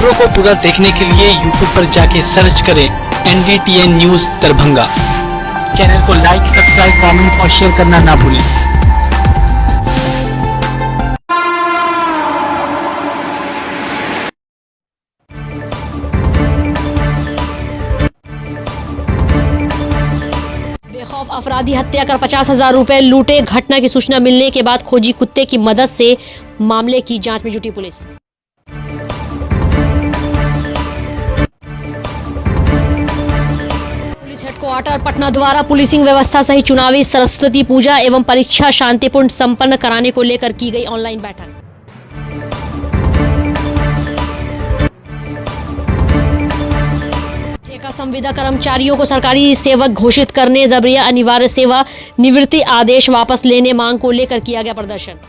खबरों को पूरा देखने के लिए YouTube पर जाके सर्च करें NDTN न्यूज दरभंगा। चैनल को लाइक, सब्सक्राइब, कमेंट और शेयर करना ना भूलें। बेखौफ अपराधी हत्या कर 50,000 रुपए लूटे। घटना की सूचना मिलने के बाद खोजी कुत्ते की मदद से मामले की जांच में जुटी पुलिस। पुलिस हेडक्वार्टर पटना द्वारा पुलिसिंग व्यवस्था सहित चुनावी सरस्वती पूजा एवं परीक्षा शांतिपूर्ण संपन्न कराने को लेकर की गई ऑनलाइन बैठक। ठेका संविदा कर्मचारियों को सरकारी सेवक घोषित करने, जबरिया अनिवार्य सेवा निवृत्ति आदेश वापस लेने मांग को लेकर किया गया प्रदर्शन।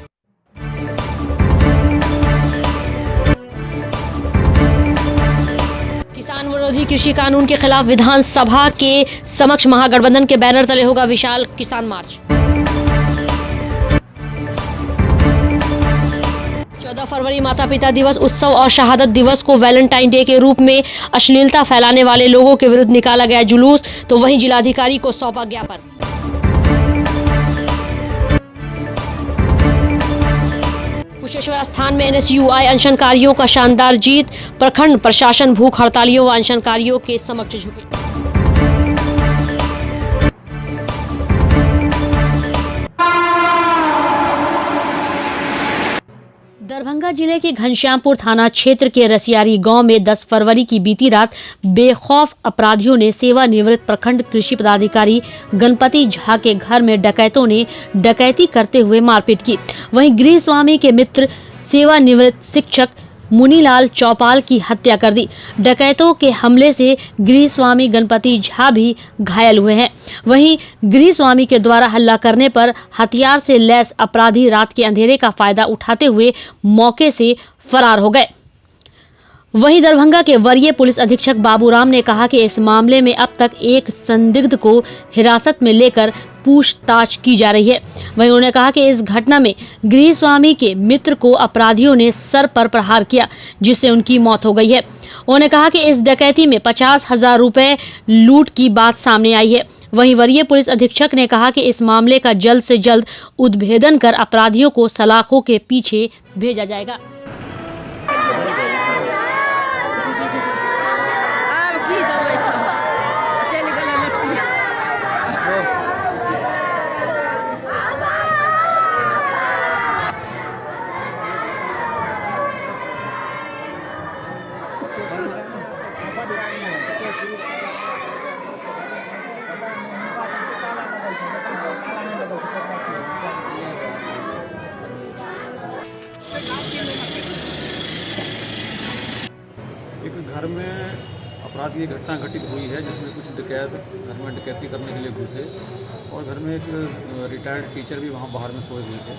किसान विरोधी कृषि कानून के खिलाफ विधानसभा के समक्ष महागठबंधन के बैनर तले होगा विशाल किसान मार्च। 14 फरवरी माता पिता दिवस उत्सव और शहादत दिवस को वैलेंटाइन डे के रूप में अश्लीलता फैलाने वाले लोगों के विरुद्ध निकाला गया जुलूस, तो वहीं जिलाधिकारी को सौंपा ज्ञापन। कुशेश्वर स्थान में NSUI अनशनकारियों का शानदार जीत। प्रखंड प्रशासन भूख हड़तालियों व अनशनकारियों के समक्ष झुके। दरभंगा जिले के घनश्यामपुर थाना क्षेत्र के रसियारी गांव में 10 फरवरी की बीती रात बेखौफ अपराधियों ने सेवानिवृत्त प्रखंड कृषि पदाधिकारी गणपति झा के घर में डकैतों ने डकैती करते हुए मारपीट की। वहीं गृह स्वामी के मित्र सेवानिवृत्त शिक्षक मुनीलाल चौपाल की हत्या कर दी। डकैतों के हमले से गृह स्वामी गणपति झा भी घायल हुए हैं। वहीं गृह स्वामी के द्वारा हल्ला करने पर हथियार से लैस अपराधी रात के अंधेरे का फायदा उठाते हुए मौके से फरार हो गए। वहीं दरभंगा के वरीय पुलिस अधीक्षक बाबूराम ने कहा कि इस मामले में अब तक एक संदिग्ध को हिरासत में लेकर पूछताछ की जा रही है। वहीं उन्होंने कहा कि इस घटना में गृह स्वामी के मित्र को अपराधियों ने सर पर प्रहार किया, जिससे उनकी मौत हो गई है। उन्होंने कहा कि इस डकैती में 50,000 रुपए लूट की बात सामने आई है। वहीं वरीय पुलिस अधीक्षक ने कहा कि इस मामले का जल्द से जल्द उद्भेदन कर अपराधियों को सलाखों के पीछे भेजा जाएगा। एक घर में अपराध की घटना घटित हुई है, जिसमें कुछ डकैत घर में डकैती करने के लिए घुसे और घर में एक रिटायर्ड टीचर भी वहाँ बाहर में सोए हुए थे।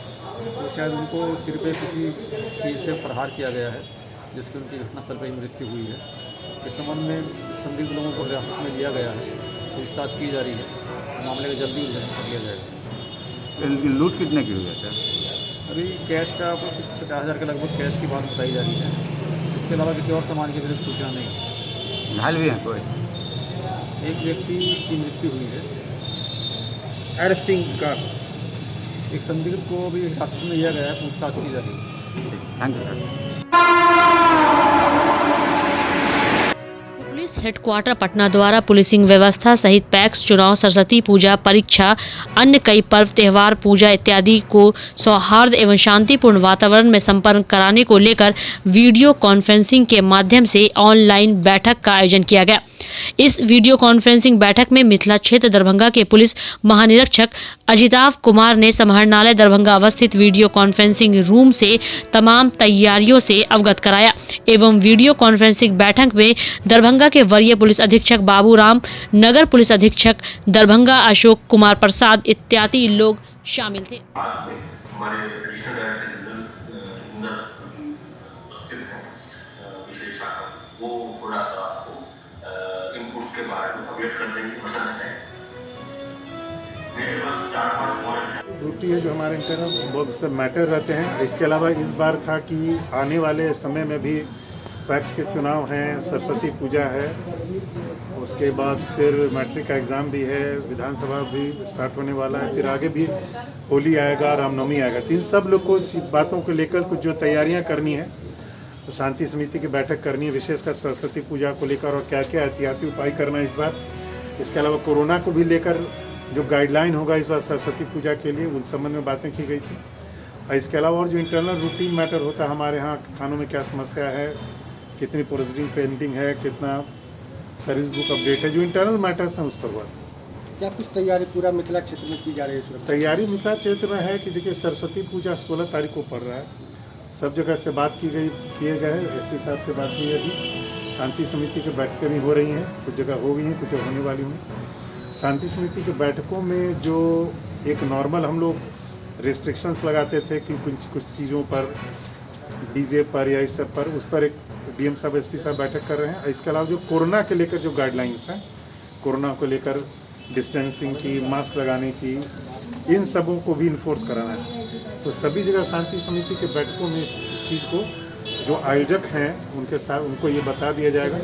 तो शायद उनको सिर पे किसी चीज़ से प्रहार किया गया है, जिसकी उनकी घटनास्थल पर ही मृत्यु हुई है। इस संबंध में संदिग्ध लोगों को हिरासत में लिया गया है, पूछताछ की जा रही है। मामले का जल्दी उद्भेदन कर लिया जाएगा। लूट कितने की हुई है सर? अभी कैश का कुछ 50,000 के लगभग कैश की बात बताई जा रही है। इसके अलावा किसी और सामान की विरुद्ध सूचना नहीं। घायल भी हैं कोई? एक व्यक्ति की मृत्यु हुई है। अरेस्टिंग का एक संदिग्ध को भी हिरासत में लिया गया है, पूछताछ की जा रही है। Thank you sir. Police headquarter Patna द्वारा पुलिसिंग व्यवस्था सहित पैक्स चुनाव, सरस्वती पूजा, परीक्षा, अन्य कई पर्व त्योहार, पूजा इत्यादि को सौहार्द एवं शांतिपूर्ण वातावरण में संपन्न कराने को लेकर वीडियो कॉन्फ्रेंसिंग के माध्यम से ऑनलाइन बैठक का आयोजन किया गया। इस वीडियो कॉन्फ्रेंसिंग बैठक में मिथिला क्षेत्र दरभंगा के पुलिस महानिरीक्षक अजिताभ कुमार ने समाहरणालय दरभंगा अवस्थित वीडियो कॉन्फ्रेंसिंग रूम से तमाम तैयारियों से अवगत कराया एवं वीडियो कॉन्फ्रेंसिंग बैठक में दरभंगा के वरीय पुलिस अधीक्षक बाबूराम, नगर पुलिस अधीक्षक दरभंगा अशोक कुमार प्रसाद इत्यादि लोग शामिल थे। ड्यूटी है जो हमारे इंटरनल वो सब मैटर रहते हैं। इसके अलावा इस बार था कि आने वाले समय में भी पैक्स के चुनाव हैं, सरस्वती पूजा है, उसके बाद फिर मैट्रिक का एग्ज़ाम भी है, विधानसभा भी स्टार्ट होने वाला है, फिर आगे भी होली आएगा, रामनवमी आएगा। तो इन सब लोग को बातों को लेकर कुछ जो तैयारियां करनी है तो शांति समिति की बैठक करनी है, विशेषकर सरस्वती पूजा को लेकर और क्या क्या एहतियाती उपाय करना है इस बार। इसके अलावा कोरोना को भी लेकर जो गाइडलाइन होगा इस बार सरस्वती पूजा के लिए, उन संबंध में बातें की गई थी। और इसके अलावा और जो इंटरनल रूटीन मैटर होता है हमारे यहाँ, थानों में क्या समस्या है, कितनी प्रोसीडिंग पेंडिंग है, कितना सर्विस बुक अपडेट है, जो इंटरनल मैटर्स हैं उस पर हुआ। क्या कुछ तैयारी पूरा मिथिला क्षेत्र में की जा रही है? तैयारी मिथिला क्षेत्र में है कि देखिए सरस्वती पूजा 16 तारीख को पड़ रहा है, सब जगह से बात किए गए, एसपी साहब से बात हुई है, अभी शांति समिति की बैठकें भी हो रही हैं, कुछ जगह हो गई हैं, कुछ होने वाली होंगी। शांति समिति की बैठकों में जो एक नॉर्मल हम लोग रिस्ट्रिक्शंस लगाते थे कि कुछ चीज़ों पर, डीजे पर या इस सब पर, उस पर एक डीएम साहब एसपी साहब बैठक कर रहे हैं। इसके अलावा जो कोरोना के लेकर जो गाइडलाइंस हैं, कोरोना को लेकर डिस्टेंसिंग की, मास्क लगाने की, इन सबों को भी इन्फोर्स कराना है। तो सभी जगह शांति समिति के बैठकों में इस चीज़ को जो आयोजक हैं उनके साथ उनको ये बता दिया जाएगा,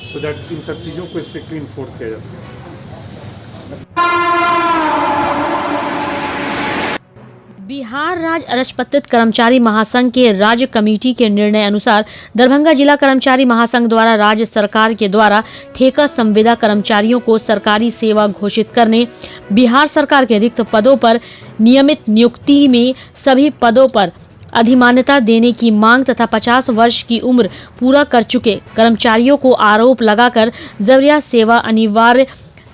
सो दैट इन सब चीज़ों को स्ट्रिक्टली इन्फोर्स किया जा सके। बिहार राज्य अराजपत्रित कर्मचारी महासंघ के राज्य कमेटी के निर्णय अनुसार दरभंगा जिला कर्मचारी महासंघ द्वारा राज्य सरकार के द्वारा ठेका संविदा कर्मचारियों को सरकारी सेवा घोषित करने, बिहार सरकार के रिक्त पदों पर नियमित नियुक्ति में सभी पदों पर अधिमान्यता देने की मांग तथा 50 वर्ष की उम्र पूरा कर चुके कर्मचारियों को आरोप लगाकर जबरिया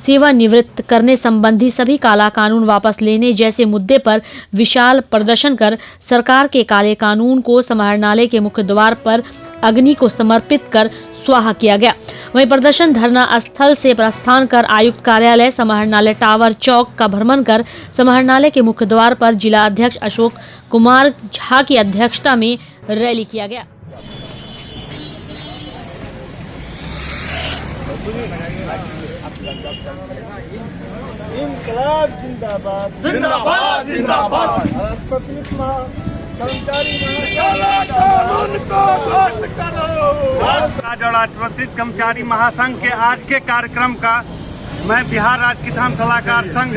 सेवानिवृत्त करने संबंधी सभी काला कानून वापस लेने जैसे मुद्दे पर विशाल प्रदर्शन कर सरकार के काले कानून को समाहरणालय के मुख्य द्वार पर अग्नि को समर्पित कर स्वाहा किया गया। वहीं प्रदर्शन धरना स्थल से प्रस्थान कर आयुक्त कार्यालय, समाहरणालय टावर चौक का भ्रमण कर समाहरणालय के मुख्य द्वार पर जिला अध्यक्ष अशोक कुमार झा की अध्यक्षता में रैली किया गया। इंकलाब जिंदाबाद, जिंदाबाद जिंदाबाद। राजपत्रित कर्मचारी महासंघ के आज के कार्यक्रम का मैं बिहार राज्य किसान सलाहकार संघ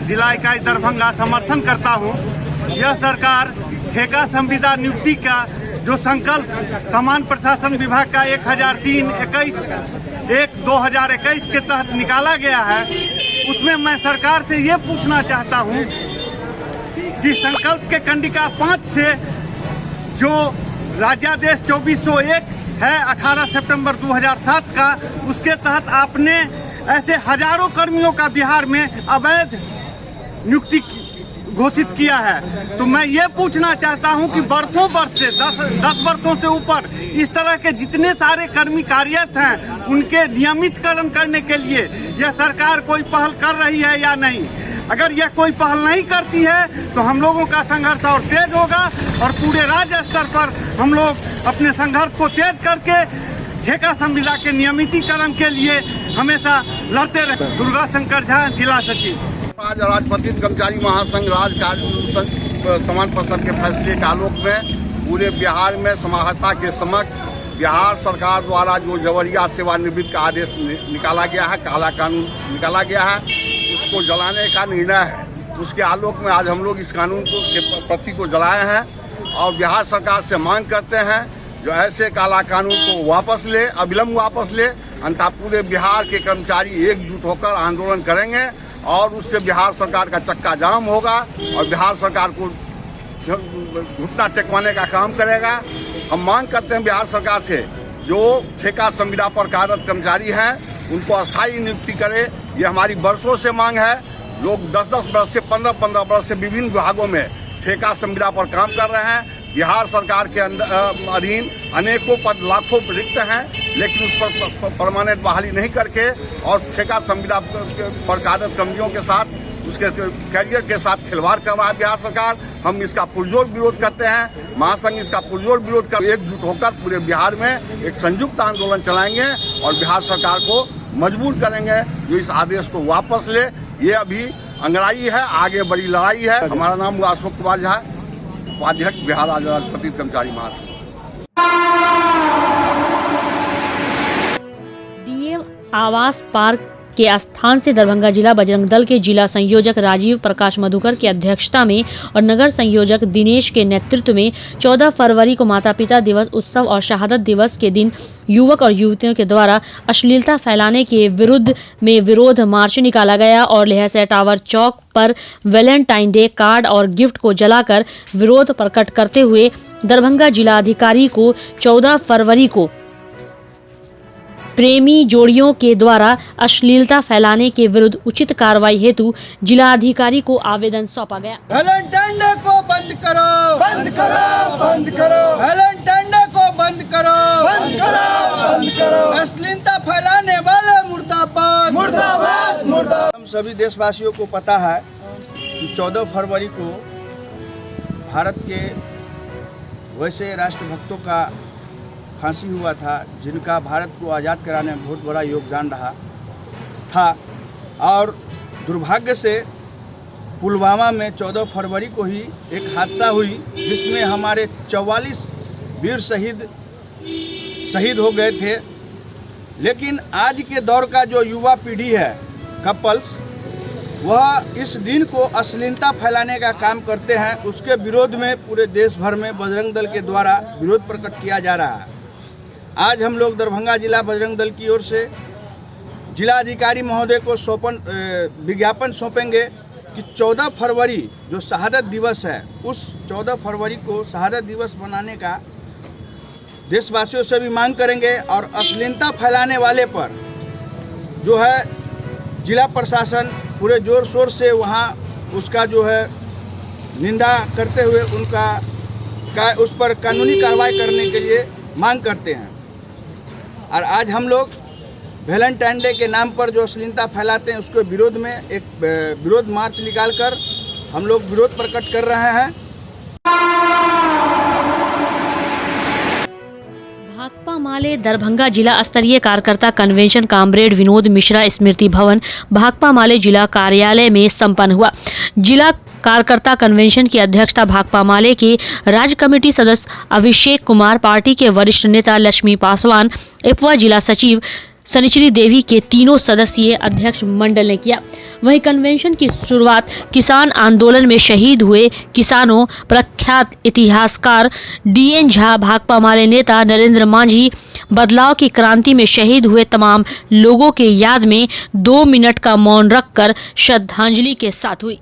जिला इकाई दरभंगा समर्थन करता हूं। यह सरकार ठेका संविदा नियुक्ति का जो संकल्प समान प्रशासन विभाग का 1003-21 के तहत निकाला गया है, उसमें मैं सरकार से ये पूछना चाहता हूँ कि संकल्प के कंडिका 5 से जो राज्यादेश 2401 है 18 सितंबर 2007 का, उसके तहत आपने ऐसे हजारों कर्मियों का बिहार में अवैध नियुक्ति घोषित किया है। तो मैं ये पूछना चाहता हूं कि वर्षों वर्ष से 10 वर्षों से ऊपर इस तरह के जितने सारे कर्मी कार्यरत हैं उनके नियमितकरण करने के लिए यह सरकार कोई पहल कर रही है या नहीं। अगर यह कोई पहल नहीं करती है तो हम लोगों का संघर्ष और तेज होगा और पूरे राज्य स्तर पर हम लोग अपने संघर्ष को तेज करके ठेका संविदा के नियमितीकरण के लिए हमेशा लड़ते रहे। दुर्गा शंकर झा, जिला सचिव। आज राजपत्रित कर्मचारी महासंघ राज्य समान परिषद के फैसले के आलोक में पूरे बिहार में समाहर्ता के समक्ष बिहार सरकार द्वारा जो जबरिया सेवानिवृत्त का आदेश निकाला गया है, काला कानून निकाला गया है, उसको जलाने का निर्णय है। उसके आलोक में आज हम लोग इस कानून को के प्रति को जलाए हैं और बिहार सरकार से मांग करते हैं जो ऐसे काला कानून को वापस ले, अविलंब वापस ले, अन्यथा पूरे बिहार के कर्मचारी एकजुट होकर आंदोलन करेंगे और उससे बिहार सरकार का चक्का जाम होगा और बिहार सरकार को घुटना टेकवाने का काम करेगा। हम मांग करते हैं बिहार सरकार से जो ठेका संविदा पर कार्यरत कर्मचारी हैं उनको अस्थायी नियुक्ति करे। ये हमारी वर्षों से मांग है। लोग 10-10 वर्ष से 15-15 वर्ष से विभिन्न विभागों में ठेका संविदा पर काम कर रहे हैं। बिहार सरकार के अधीन अनेकों पद, लाखों रिक्त हैं, लेकिन उस पर परमानेंट बहाली नहीं करके और ठेका संविदा पर कार्यरत कर्मियों के साथ उसके कैरियर के साथ खिलवाड़ कर रहा है बिहार सरकार। हम इसका पुरजोर विरोध करते हैं। महासंघ इसका पुरजोर विरोध कर एकजुट होकर पूरे बिहार में एक संयुक्त आंदोलन चलाएंगे और बिहार सरकार को मजबूर करेंगे जो इस आदेश को वापस ले। ये अभी अंगड़ाई है, आगे बड़ी लड़ाई है। हमारा नाम हुआ अशोक कुमार झा, उपाध्यक्ष बिहार राज्य राजपत्रित कर्मचारी महासंघ। आवास पार्क के स्थान से दरभंगा जिला बजरंग दल के जिला संयोजक राजीव प्रकाश मधुकर की अध्यक्षता में और नगर संयोजक दिनेश के नेतृत्व में 14 फरवरी को माता पिता दिवस उत्सव और शहादत दिवस के दिन युवक और युवतियों के द्वारा अश्लीलता फैलाने के विरुद्ध में विरोध मार्च निकाला गया और लहसै टावर चौक पर वैलेंटाइन डे कार्ड और गिफ्ट को जलाकर विरोध प्रकट करते हुए दरभंगा जिलाधिकारी को 14 फरवरी को प्रेमी जोड़ियों के द्वारा अश्लीलता फैलाने के विरुद्ध उचित कार्रवाई हेतु जिलाधिकारी को आवेदन सौंपा गया। वैलेंटाइन डे को बंद करो, बंद करो, बंद करो। वैलेंटाइन डे को बंद करो, बंद करो, बंद करो। अश्लीलता फैलाने वाले मुर्दाबाद, मुर्दाबाद, मुर्दाबाद। हम सभी देशवासियों को पता है कि 14 फरवरी को भारत के वैसे राष्ट्रभक्तों का फांसी हुआ था जिनका भारत को आज़ाद कराने में बहुत बड़ा योगदान रहा था। और दुर्भाग्य से पुलवामा में 14 फरवरी को ही एक हादसा हुई जिसमें हमारे 44 वीर शहीद हो गए थे। लेकिन आज के दौर का जो युवा पीढ़ी है, कपल्स, वह इस दिन को अश्लीलता फैलाने का काम करते हैं। उसके विरोध में पूरे देश भर में बजरंग दल के द्वारा विरोध प्रकट किया जा रहा है। आज हम लोग दरभंगा जिला बजरंग दल की ओर से जिलाधिकारी महोदय को विज्ञापन सौंपेंगे कि 14 फरवरी जो शहादत दिवस है, उस 14 फरवरी को शहादत दिवस मनाने का देशवासियों से भी मांग करेंगे। और अश्लीलता फैलाने वाले पर जो है जिला प्रशासन पूरे जोर शोर से वहाँ उसका जो है निंदा करते हुए उस पर कानूनी कार्रवाई करने के लिए मांग करते हैं। और आज हम लोग वैलेंटाइन डे के नाम पर जो अश्लीलता फैलाते हैं उसके विरोध में एक विरोध मार्च निकालकर हम लोग विरोध प्रकट कर रहे हैं। भाकपा माले दरभंगा जिला स्तरीय कार्यकर्ता कन्वेंशन कामरेड विनोद मिश्रा स्मृति भवन भाकपा माले जिला कार्यालय में संपन्न हुआ। जिला कार्यकर्ता कन्वेंशन की अध्यक्षता भाकपा माले के राज्य कमेटी सदस्य अभिषेक कुमार, पार्टी के वरिष्ठ नेता लक्ष्मी पासवान, इपवा जिला सचिव सनिचरी देवी के तीनों सदस्यीय अध्यक्ष मंडल ने किया। वहीं कन्वेंशन की शुरुआत किसान आंदोलन में शहीद हुए किसानों, प्रख्यात इतिहासकार डीएन झा, भाकपा माले नेता नरेंद्र मांझी, बदलाव की क्रांति में शहीद हुए तमाम लोगों के याद में 2 मिनट का मौन रखकर श्रद्धांजलि के साथ हुई।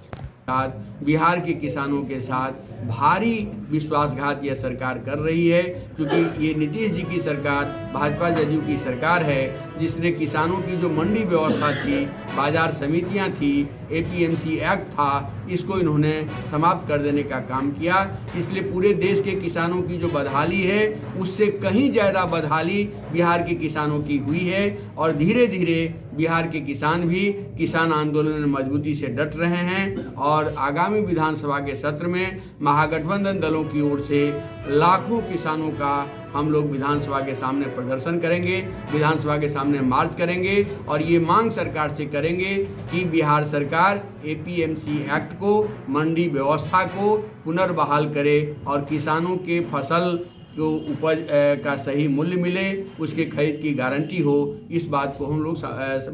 बिहार के किसानों के साथ भारी विश्वासघात यह सरकार कर रही है, क्योंकि ये नीतीश जी की सरकार, भाजपा जदयू की सरकार है जिसने किसानों की जो मंडी व्यवस्था थी, बाजार समितियां थी, एपीएमसी एक्ट था, इसको इन्होंने समाप्त कर देने का काम किया। इसलिए पूरे देश के किसानों की जो बदहाली है उससे कहीं ज़्यादा बदहाली बिहार के किसानों की हुई है। और धीरे धीरे बिहार के किसान भी किसान आंदोलन में मजबूती से डट रहे हैं। और आगामी विधानसभा के सत्र में महागठबंधन दलों की ओर से लाखों किसानों का हम लोग विधानसभा के सामने प्रदर्शन करेंगे, विधानसभा के सामने मार्च करेंगे और ये मांग सरकार से करेंगे कि बिहार सरकार एपीएमसी एक्ट को, मंडी व्यवस्था को पुनर्बहाल करे और किसानों के फसल जो उपज का सही मूल्य मिले, उसके खरीद की गारंटी हो। इस बात को हम लोग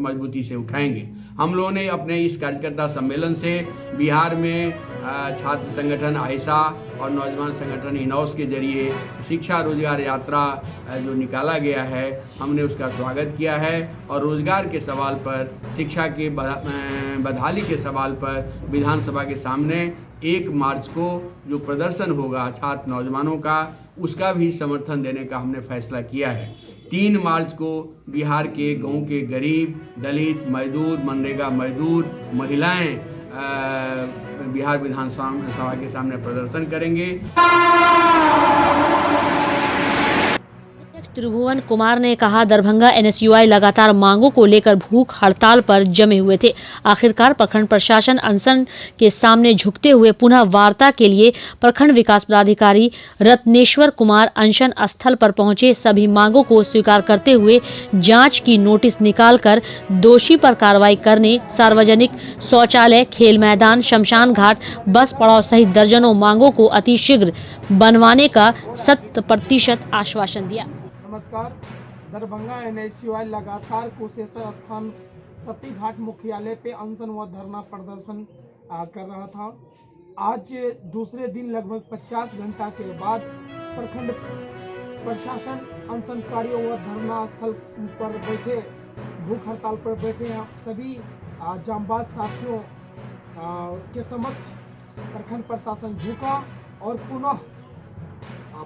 मजबूती से उठाएंगे। हम लोगों ने अपने इस कार्यकर्ता सम्मेलन से बिहार में छात्र संगठन आहिसा और नौजवान संगठन इनौस के जरिए शिक्षा रोजगार यात्रा जो निकाला गया है, हमने उसका स्वागत किया है। और रोजगार के सवाल पर, शिक्षा के बदहाली के सवाल पर विधानसभा के सामने 1 मार्च को जो प्रदर्शन होगा छात्र नौजवानों का, उसका भी समर्थन देने का हमने फैसला किया है। 3 मार्च को बिहार के गांव के गरीब, दलित, मजदूर, मनरेगा मजदूर, महिलाएं बिहार विधानसभा के सामने प्रदर्शन करेंगे। त्रिभुवन कुमार ने कहा, दरभंगा एनएसयूआई लगातार मांगों को लेकर भूख हड़ताल पर जमे हुए थे। आखिरकार प्रखंड प्रशासन अनशन के सामने झुकते हुए पुनः वार्ता के लिए प्रखंड विकास पदाधिकारी रत्नेश्वर कुमार अनशन स्थल पर पहुंचे। सभी मांगों को स्वीकार करते हुए जांच की नोटिस निकालकर दोषी पर कार्रवाई करने, सार्वजनिक शौचालय, खेल मैदान, शमशान घाट, बस पड़ाव सहित दर्जनों मांगों को अतिशीघ्र बनवाने का 100% आश्वासन दिया। नमस्कार। दरभंगा NSUI लगातार कुशेश्वर स्थान सती घाट मुख्यालय पे अनशन व धरना प्रदर्शन कर रहा था। आज दूसरे दिन लगभग 50 घंटा के बाद प्रखंड प्रशासन अनशनकारियों व धरना स्थल पर बैठे भूख हड़ताल पर बैठे हैं सभी जांबाज साथियों के समक्ष प्रखंड प्रशासन झुका और पुनः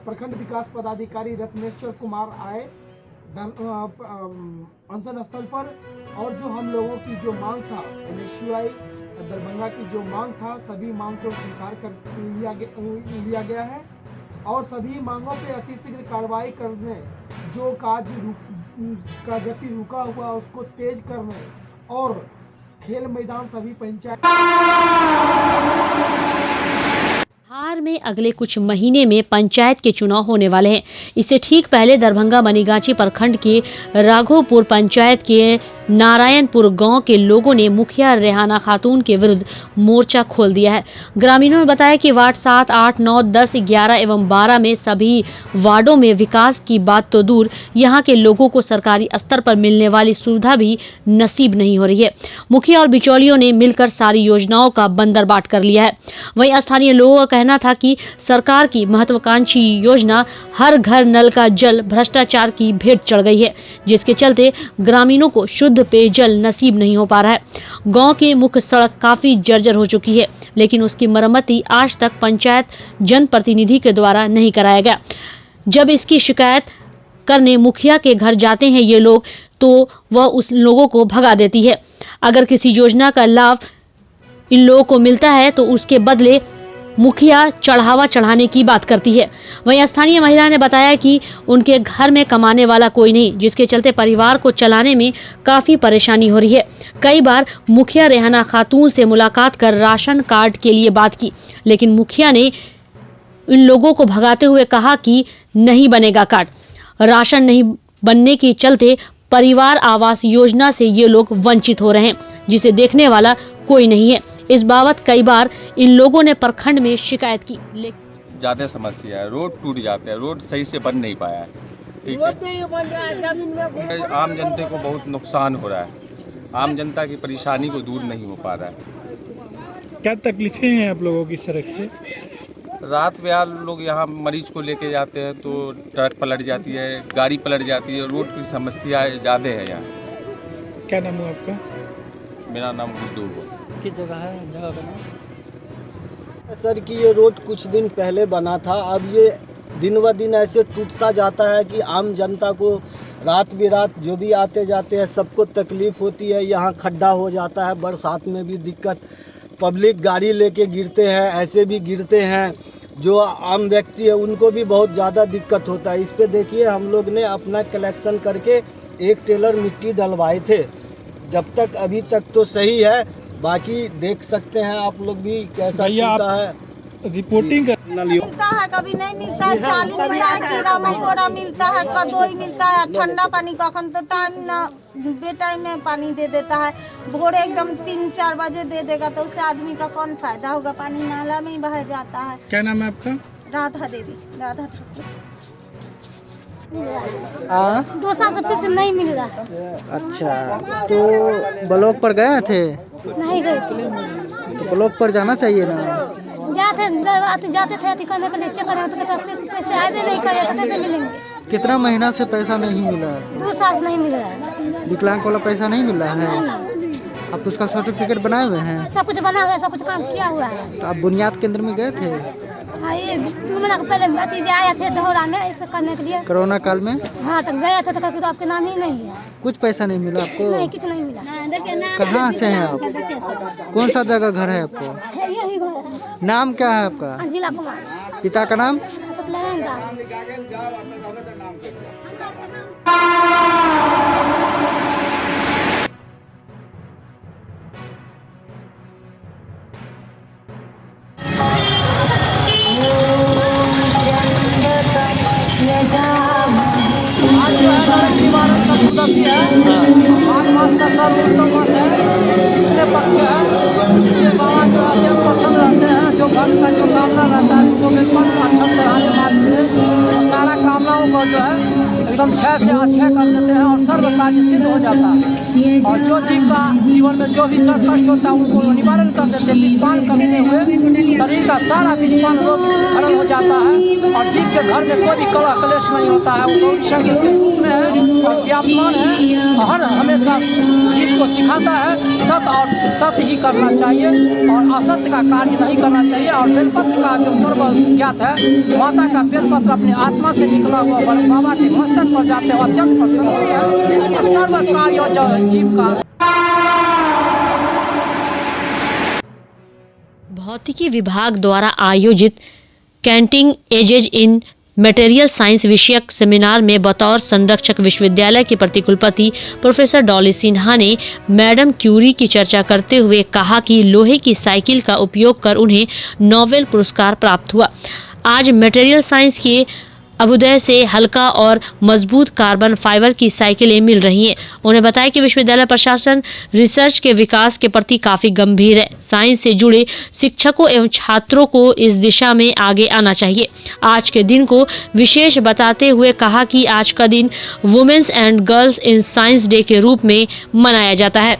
प्रखंड विकास पदाधिकारी रत्नेश्वर कुमार आए अनशन स्थल पर और जो हम लोगों की जो मांग था NSUI दरभंगा की जो मांग था सभी मांग को स्वीकार कर लिया गया है और सभी मांगों पे अतिशीघ्र कार्रवाई करने जो कार्य का गति रुका हुआ उसको तेज करने और खेल मैदान सभी पंचायत बिहार में अगले कुछ महीने में पंचायत के चुनाव होने वाले हैं। इससे ठीक पहले दरभंगा मनीगाछी प्रखंड के राघोपुर पंचायत के नारायणपुर गांव के लोगों ने मुखिया रेहाना खातून के विरुद्ध मोर्चा खोल दिया है। ग्रामीणों ने बताया कि वार्ड 7, 8, 9, 10, 11 एवं 12 में सभी वार्डों में विकास की बात तो दूर यहां के लोगों को सरकारी स्तर पर मिलने वाली सुविधा भी नसीब नहीं हो रही है। मुखिया और बिचौलियों ने मिलकर सारी योजनाओं का बंदरबाट कर लिया है। वहीं स्थानीय लोगों का कहना था कि सरकार की महत्वाकांक्षी योजना हर घर नल का जल भ्रष्टाचार की भेंट चढ़ गई है, जिसके चलते ग्रामीणों को शुद्ध पेयजल नसीब नहीं हो पा रहा है। गांव की मुख्य सड़क काफी जर्जर हो चुकी है, लेकिन उसकी मरम्मती आज तक पंचायत जनप्रतिनिधि के द्वारा नहीं कराया गया। जब इसकी शिकायत करने मुखिया के घर जाते हैं ये लोग तो वह उस लोगों को भगा देती है। अगर किसी योजना का लाभ इन लोगों को मिलता है तो उसके बदले मुखिया चढ़ावा चढ़ाने की बात करती है। वहीं स्थानीय महिला ने बताया कि उनके घर में कमाने वाला कोई नहीं, जिसके चलते परिवार को चलाने में काफ़ी परेशानी हो रही है। कई बार मुखिया रेहाना खातून से मुलाकात कर राशन कार्ड के लिए बात की, लेकिन मुखिया ने इन लोगों को भगाते हुए कहा कि नहीं बनेगा कार्ड। राशन नहीं बनने के चलते परिवार आवास योजना से ये लोग वंचित हो रहे हैं, जिसे देखने वाला कोई नहीं है। इस बाबत कई बार इन लोगों ने प्रखंड में शिकायत की, लेकिन ज़्यादा समस्या है। रोड टूट जाते हैं, रोड सही से बन नहीं पाया है। ठीक है, आम जनता को बहुत नुकसान हो रहा है। आम जनता की परेशानी को दूर नहीं हो पा रहा है। क्या तकलीफें हैं आप लोगों की सड़क से? रात में यार लोग यहाँ मरीज को लेके जाते हैं तो ट्रक पलट जाती है, गाड़ी पलट जाती है। रोड की समस्या ज़्यादा है यहाँ। क्या नाम है आपका? मेरा नाम गुड्डू है। किस जगह है? जगह का नाम सर कि ये रोड कुछ दिन पहले बना था, अब ये दिन ब दिन ऐसे टूटता जाता है कि आम जनता को रात बिरात जो भी आते जाते हैं सबको तकलीफ़ होती है। यहाँ खड्डा हो जाता है, बरसात में भी दिक्कत, पब्लिक गाड़ी लेके गिरते हैं, ऐसे भी गिरते हैं। जो आम व्यक्ति है उनको भी बहुत ज़्यादा दिक्कत होता है। इस पे देखिए हम लोग ने अपना कलेक्शन करके 1 टेलर मिट्टी डलवाए थे। जब तक अभी तक तो सही है, बाकी देख सकते हैं आप लोग भी कैसा होता है। रिपोर्टिंग मिलता है, कभी नहीं मिलता है। चाली मिलता है, कीड़ा मकोड़ा मिलता है, कदोई मिलता है, ठंडा पानी का तो टाइम ना बेटाइम में पानी दे देता है। भोरे एकदम 3-4 बजे दे देगा तो उससे आदमी का कौन फायदा होगा? पानी नाला में ही बह जाता है। क्या नाम है आपका? राधा देवी, राधा ठाकुर। 2 साल से पैसे नहीं मिल रहा। अच्छा, तो ब्लॉक पर गए थे? नहीं गए थे। तो ब्लॉक पर जाना चाहिए ना। जाते थे अति करने के लिए चेक करें तो पैसे आए भी नहीं करे तो कैसे मिलेंगे? कितना महीना से पैसा नहीं मिला? 2 साल नहीं मिल रहा है। विकलांग वाला पैसा नहीं मिल रहा है? अब तो उसका सर्टिफिकेट बनाए हुए हैं? सब कुछ बना हुआ है, सब कुछ काम किया हुआ है। तो आप बुनियाद केंद्र में गए थे? हाँ, ये 2 महीना पहले भतीजे आए थे दहोरा में ऐसे करने के लिए। कोरोना काल में? हाँ, तो गए थे तो आपके नाम ही नहीं है। कुछ पैसा नहीं मिला आपको? नहीं, कुछ नहीं मिला। कहाँ से हैं आप? कौन सा जगह घर है आपको? यही घर है। नाम क्या है आपका? जिला कुमार। पिता का नाम? सत्यनारायण दास। माघ मास का सर्वोत्तम मास है, दूसरे पक्ष है, जिसे बाबा जो आते हैं प्रसन्न रहते हैं। जो भक्त का जो कामना रहता है उनको बिल्कुल अच्छा चढ़ाने मार्ग से सारा कामनाओं को जो है एकदम 6 से 6 करने जाता है। और जो जीव का जीवन में जो भी सब कष्ट होता है उनको निवारण कर देते हैं। विषपान करते हुए शरीर का सारा विषपान रोग हरण हो जाता है और जीव के घर में कोई भी कलह कलेश नहीं होता है। वो गौरी शंकर के रूप में है और ज्ञापमान है, हर हमेशा जीव को सिखाता है सत्य और सत्य ही करना चाहिए और असत्य का कार्य नहीं करना चाहिए। और बेलपत्र का जो सर्व ज्ञात है, माता का बेलपत्र अपने आत्मा से निकला हुआ बाबा के मस्तक पर जाते हुए अत्यंत प्रसन्न होते हैं। सर्व कार्य जो जीव का। भौतिकी विभाग द्वारा आयोजित कैंटिंग एजेज इन मटेरियल साइंस विषयक सेमिनार में बतौर संरक्षक विश्वविद्यालय के प्रतिकुलपति प्रोफेसर डॉली सिन्हा ने मैडम क्यूरी की चर्चा करते हुए कहा कि लोहे की साइकिल का उपयोग कर उन्हें नोबेल पुरस्कार प्राप्त हुआ। आज मटेरियल साइंस के अभ्युदय से हल्का और मजबूत कार्बन फाइबर की साइकिलें मिल रही हैं। उन्हें बताया कि विश्वविद्यालय प्रशासन रिसर्च के विकास के प्रति काफी गंभीर है। साइंस से जुड़े शिक्षकों एवं छात्रों को इस दिशा में आगे आना चाहिए। आज के दिन को विशेष बताते हुए कहा कि आज का दिन women's and girls in science day के रूप में मनाया जाता है।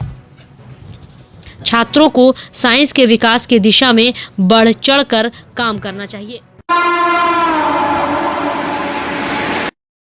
छात्रों को साइंस के विकास की दिशा में बढ़ चढ़कर काम करना चाहिए।